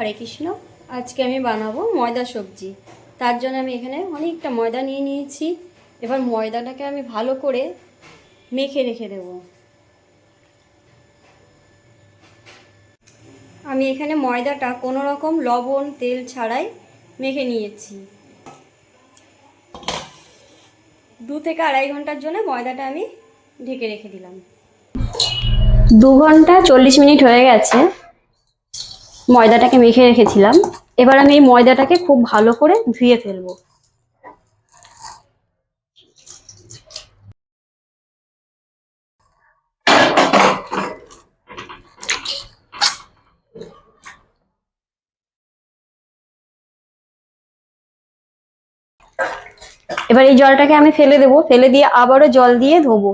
হরে কৃষ্ণ। আজকে আমি বানাবো ময়দা সবজি। তার জন্য আমি এখানে অনেকটা ময়দা নিয়ে নিয়েছি। এবার ময়দাটাকে আমি ভালো করে মেখে রেখে দেব। আমি এখানে ময়দাটা কোনো রকম লবণ তেল ছাড়াই মেখে নিয়েছি। 2 থেকে 2.5 ঘন্টার জন্য ময়দাটা আমি ঢেকে রেখে দিলাম। 2 ঘন্টা 40 মিনিট হয়ে গেছে ময়দাটাকে মেখে রেখেছিলাম। এবার আমি এই ময়দাটাকে খুব ভালো করে ধুয়ে ফেলবো। এবার এই জলটাকে আমি ফেলে দেবো, ফেলে দিয়ে আবারও জল দিয়ে ধোবো।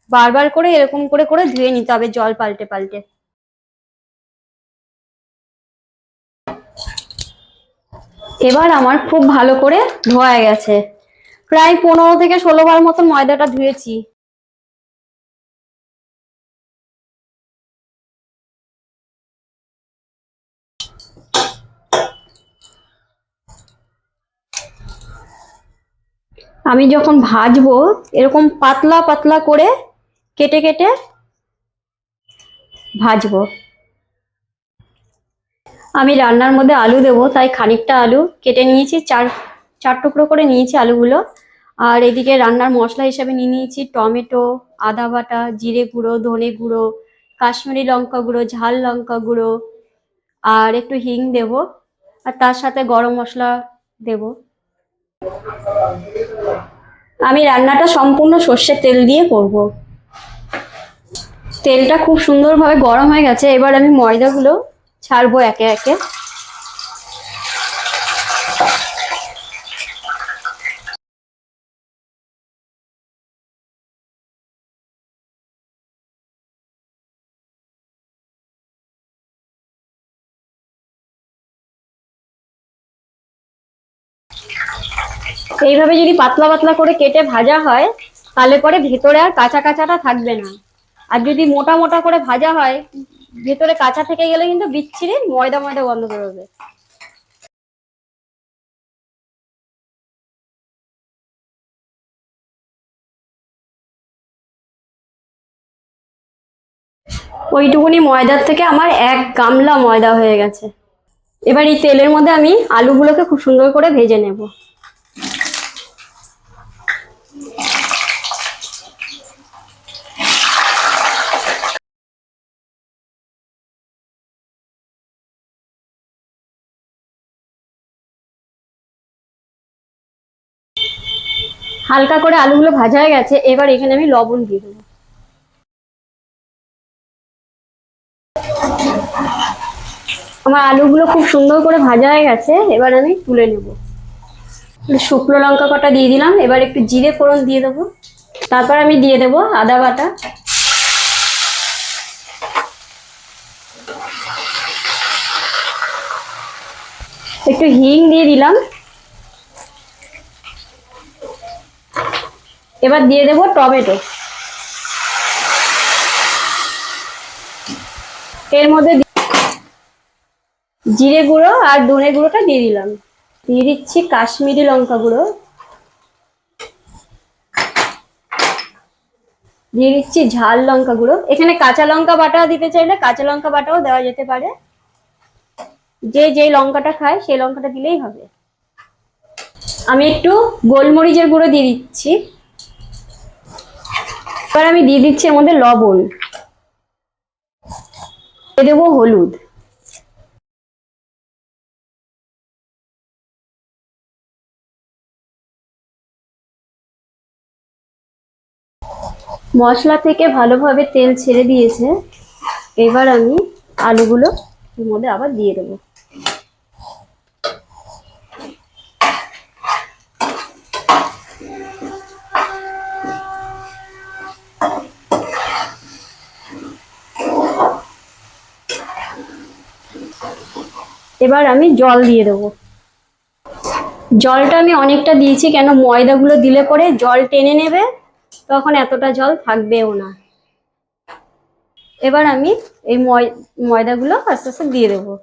বারবার করে এরকম করে করে ধুয়ে নিতে হবে, জল পাল্টে পাল্টে। এবার আমার খুব ভালো করে ধোয়া গেছে। প্রায় 15 থেকে 16 বার মতন ময়দাটা ধুয়েছি। আমি যখন ভাজবো এরকম পাতলা পাতলা করে কেটে কেটে ভাজবো। আমি রান্নার মধ্যে আলু দেবো, তাই খানিকটা আলু কেটে নিয়েছি, চার টুকরো করে নিয়েছি আলুগুলো। আর এদিকে রান্নার মশলা হিসাবে নিয়ে নিয়েছি টমেটো, আদা বাটা, জিরে গুঁড়ো, ধনে গুঁড়ো, কাশ্মীরি লঙ্কা গুঁড়ো, ঝাল লঙ্কা গুঁড়ো, আর একটু হিং দেব, আর তার সাথে গরম মশলা দেব। আমি রান্নাটা সম্পূর্ণ সর্ষের তেল দিয়ে করব। তেলটা খুব সুন্দরভাবে গরম হয়ে গেছে। এবার আমি ময়দাগুলো ছাড়বো একে একে। এইভাবে যদি পাতলা পাতলা করে কেটে ভাজা হয় তাহলে পরে ভেতরে আর কাঁচা কাঁচাটা থাকবে না। আর যদি মোটা মোটা করে ভাজা হয় ভেতরে কাঁচা থেকে গেলে কিন্তু বিচ্ছিরি ময়দা ময়দা গন্ধ বেরোবে। ওইটুকুনি ময়দার থেকে আমার 1 গামলা ময়দা হয়ে গেছে। এবার এই তেলের মধ্যে আমি আলুগুলোকে খুব সুন্দর করে ভেজে নেব। হালকা করে আলুগুলো ভাজা হয়ে গেছে। এবার এখানে আমি লবণ দিয়ে দেবো। আমার আলুগুলো খুব সুন্দর করে ভাজা হয়ে গেছে। এবার আমি তুলে নেব। শুকনো লঙ্কা কটা দিয়ে দিলাম। এবার একটু জিরে ফোড়ন দিয়ে দেবো। তারপর আমি দিয়ে দেবো আদা বাটা, একটু হিং দিয়ে দিলাম। এবার দিয়ে দেবো টমেটো। এর মধ্যে জিরে গুঁড়ো আর ধনে গুঁড়োটা দিয়ে দিলাম। দিয়ে দিচ্ছি কাশ্মীরি লঙ্কা গুঁড়ো, দিয়ে দিচ্ছি ঝাল লঙ্কা গুঁড়ো। এখানে কাঁচা লঙ্কা বাটা দিতে চাইলে কাঁচা লঙ্কা বাটাও দেওয়া যেতে পারে, যে যেই লঙ্কাটা খায় সেই লঙ্কাটা দিলেই হবে। আমি একটু গোলমরিচের গুঁড়ো দিয়ে দিচ্ছি। এবার আমি দিয়ে দিচ্ছি এর মধ্যে লবণ, দিয়ে দেবো হলুদ। মশলা থেকে ভালোভাবে তেল ছেড়ে দিয়েছে। এবার আমি আলুগুলো এর মধ্যে আবার দিয়ে দেবো। এবার আমি জল দিয়ে দেবো। জলটা আমি অনেকটা দিয়েছি, কেন ময়দাগুলো দিলে পরে জল টেনে নেবে, তখন এতটা জল থাকবেও না। এবার আমি এই ময়দাগুলো আস্তে আস্তে দিয়ে দেবো।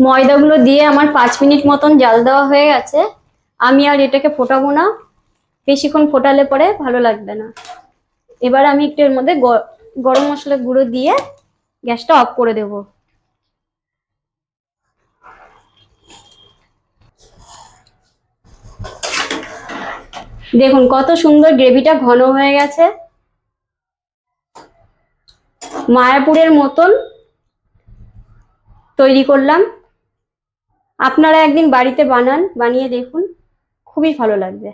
ময়দাগুলো দিয়ে আমার 5 মিনিট মতন জাল দেওয়া হয়ে গেছে। আমি আর এটাকে ফোটাবো না, বেশিক্ষণ ফোটালে পরে ভালো লাগবে না। এবার আমি একটু এর মধ্যে গরম মশলা গুঁড়ো দিয়ে গ্যাসটা অফ করে দেব। দেখুন কত সুন্দর গ্রেভিটা ঘন হয়ে গেছে, মায়াপুরের মতন তৈরি করলাম। আপনারা একদিন বাড়িতে বানিয়ে দেখুন, খুবই ভালো লাগবে।